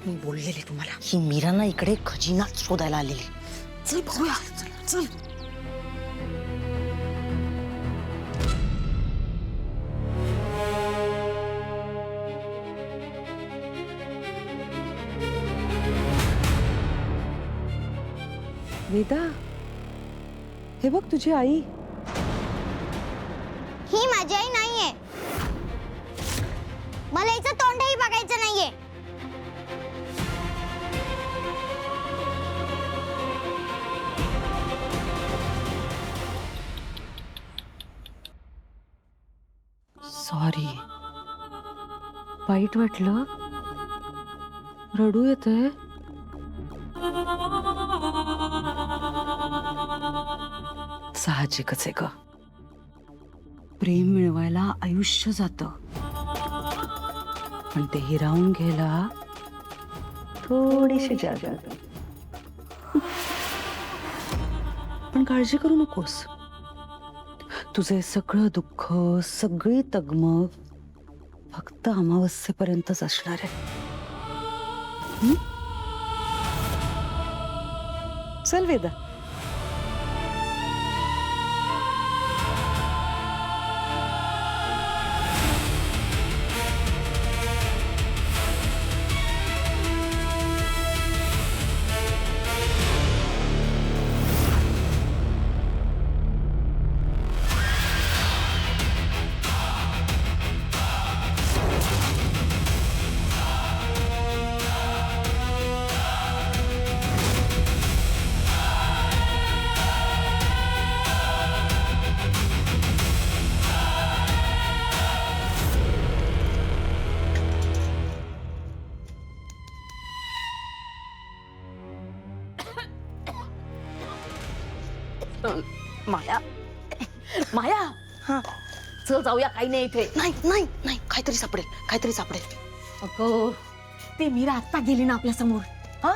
मी बोललेले तुम्हाला, ही मीरा ना इकडे खजिना शोधायला आलेली. चल बघूया. चल. वेदा, हे बघ तुझी आई. ही माझी आई नाहीये. मला हिचं तोंडही बघायचं नाहीये. सॉरी, वाईट वाटलं. रडू येतंय. साहजिकच आहे ग. प्रेम मिळवायला आयुष्य जातं, पण ते हिरावून घ्यायला थोडीशी जागा. पण काळजी करू नकोस. तुझे सगळं दुःख, सगळी तगमग फक्त अमावस्येपर्यंतच असणार आहे. चल वेदा. माया, माया, हा. चल जाऊया. काही नाही इथे. नाही नाही नाही, काहीतरी सापडेल, काहीतरी सापडेल. अगं, ते मीरा आत्ता गेली ना आपल्या समोर. हा,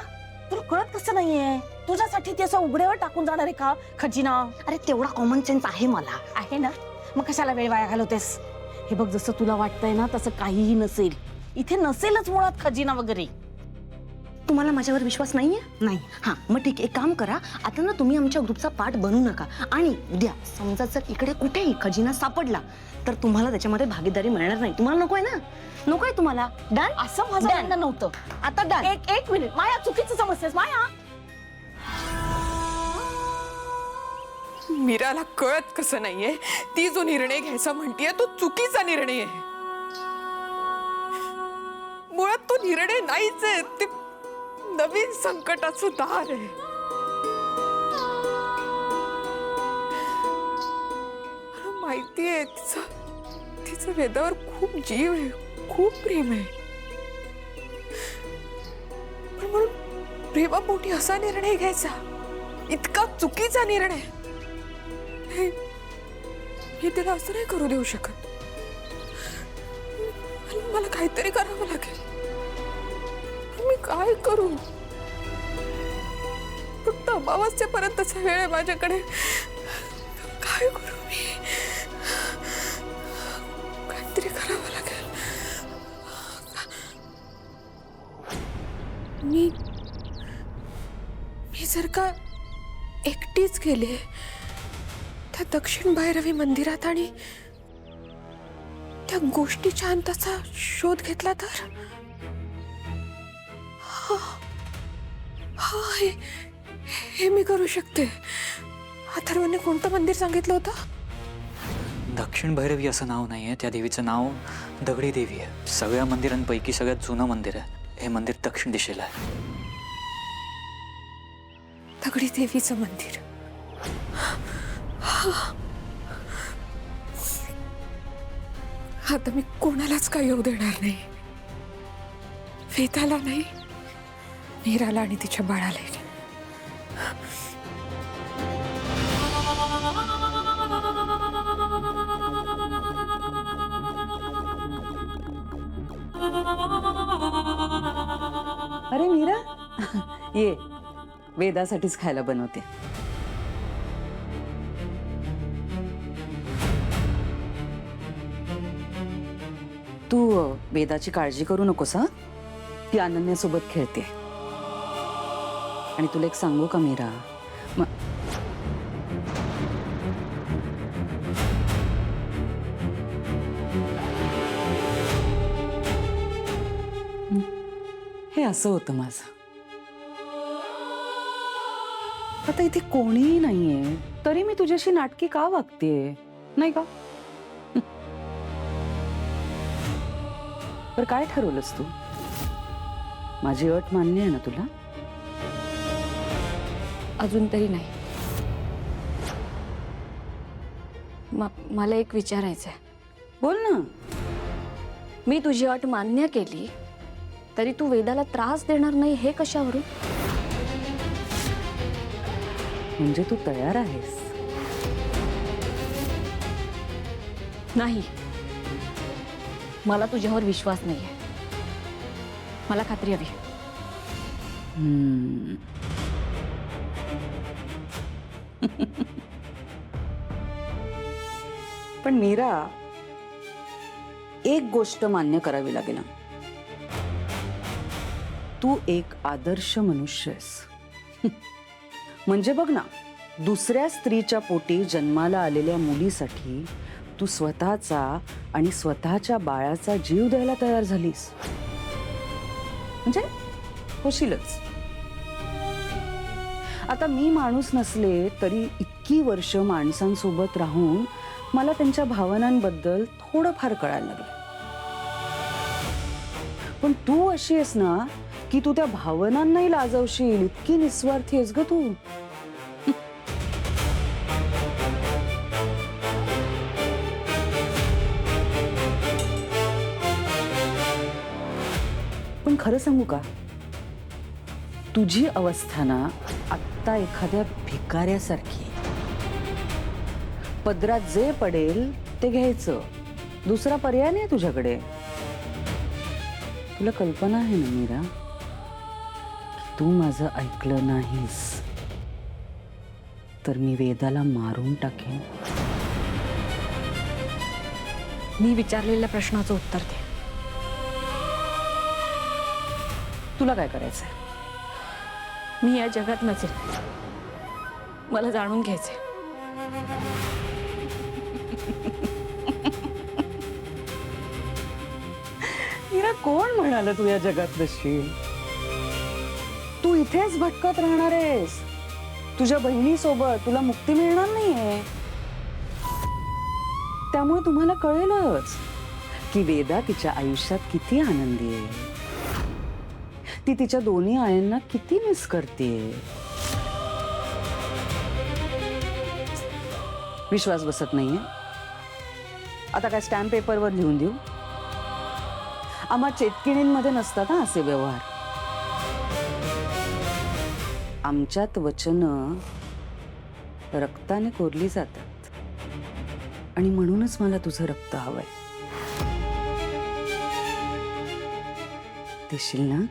तुला कळत कसं नाहीये? तुझ्यासाठी ती असं उघड्यावर टाकून जाणार आहे का खजिना? अरे तेवढा कॉमन सेन्स आहे मला. आहे ना, मग कशाला वेळ वाया घालवतेस? हे बघ, जसं तुला वाटतंय ना तसं काहीही नसेल. इथे नसेलच मुळात खजिना वगैरे. तुम्हाला माझ्यावर विश्वास नाहीये? नाही. हा, मग ठीक, एक काम करा. आता ना तुम्ही आमच्या ग्रुपचा पार्ट बनू नका, आणि उद्या समजा जर इकडे कुठेही खजिना सापडला तर तुम्हाला त्याच्यामध्ये भागीदारी मिळणार नाही. तुम्हाला नकोय ना? नकोय तुम्हाला? डन. असं माझं Done. म्हणणं नव्हतं. आता डन. एक मिनिट माया, चुकीचं समजतेस माया. मीराला कळत कसं नाहीये? ती जो निर्णय घ्यायचा म्हणतीये तो चुकीचा निर्णय आहे. मुळात तो निर्णय नाहीच आहे, ते नवीन संकटाचं दार आहे. मला माहितीये तिचं वेदावर खूप जीव आहे, खूप प्रेम आहे. पण म्हणून प्रेमापोटी असा निर्णय घ्यायचा, इतका चुकीचा निर्णय. मी तिला असं नाही करू देऊ शकत. मला काहीतरी करावं लागेल. मी काय करू? फक्त अमावस्येपर्यंतचा वेळ आहे माझ्याकडे. काय करू मी? काहीतरी करावं लागेल. मी जर का एकटीच गेले त्या दक्षिण भैरवी मंदिरात आणि त्या गोष्टीच्या अंताचा शोध घेतला तर? हे मी करू शकते. अथर्वने कोणतं मंदिर सांगितलं होतं? दक्षिण भैरवी असं नाव नाहीये. त्या देवीचं नाव दगडी देवी आहे. सगळ्या मंदिरांपैकी सगळ्यात जुनं मंदिर आहे. हे मंदिर दक्षिण दिशेला आहे. दगडी देवीचं मंदिर. आता मी कोणालाच काय येऊ देणार नाही. वेदाला नाही, मीराला आणि तिच्या बाळालाही नाही. अरे मीरा, ये, वेदासाठीच खायला बनवते. तू वेदाची काळजी करू नकोस. हा, ती अनन्यासोबत खेळते. आणि तुला एक सांगू का मीरा, हे असं होतं माझं. आता इथे कोणीही नाहीये तरी मी तुझ्याशी नाटकी का वागतेय, नाही का? पर काय ठरवलंस तू? माझी अट मान्य आहे ना तुला? अजून तरी नाही. मला एक विचारायचं आहे. बोल ना. मी तुझी अट मान्य केली तरी तू वेदाला त्रास देणार नाही हे कशावरून? म्हणजे तू तयार आहेस? नाही, मला तुझ्यावर विश्वास नाहीये. मला खात्री हवी. पण मीरा, एक गोष्ट मान्य करावी लागेल. तू एक आदर्श मनुष्य आहेस. म्हणजे बघ ना, दुसऱ्या स्त्रीच्या पोटी जन्माला आलेल्या मुलीसाठी तू स्वतःचा आणि स्वतःच्या बाळाचा जीव द्यायला तयार झालीस. म्हणजे होशीलच. आता मी माणूस नसले तरी इतकी वर्ष माणसांसोबत राहून मला त्यांच्या भावनांबद्दल थोडंफार कळायला लागलं. पण तू अशी आहेस ना की तू त्या भावनांनाही लाजवशील, इतकी निस्वार्थी आहेस ग तू. पण खरं सांगू का, तुझी अवस्था ना आत्ता एखाद्या भिकाऱ्यासारखी. पदरात जे पडेल ते घ्यायचं, दुसरा पर्याय नाही तुझ्याकडे. तुला कल्पना आहे ना मीरा, तू माझं ऐकलं नाहीस तर मी वेदाला मारून टाकेन. मी विचारलेल्या प्रश्नाचं उत्तर दे. तुला काय करायचंय? मी या जगात नसेल. मला जाणून घ्यायचंय. मीरा, कोण म्हणाल तू या जगात नसशील? तू इथेच भटकत राहणार आहेस. तुझ्या बहिणीसोबत तुला मुक्ती मिळणार नाहीये. त्यामुळे तुम्हाला कळेलच की वेदा तिच्या आयुष्यात किती आनंदी आहे. ती तिच्या दोन्ही आयांना किती मिस करते. विश्वास बसत नाहीये? आता काय स्टॅम्प पेपरवर लिहून देऊ? आम्हा चेटकिणींमध्ये नसतात ना असे व्यवहार. आमच्यात वचनं रक्ताने कोरली जातात. आणि म्हणूनच मला तुझं रक्त हवंय. देशील ना?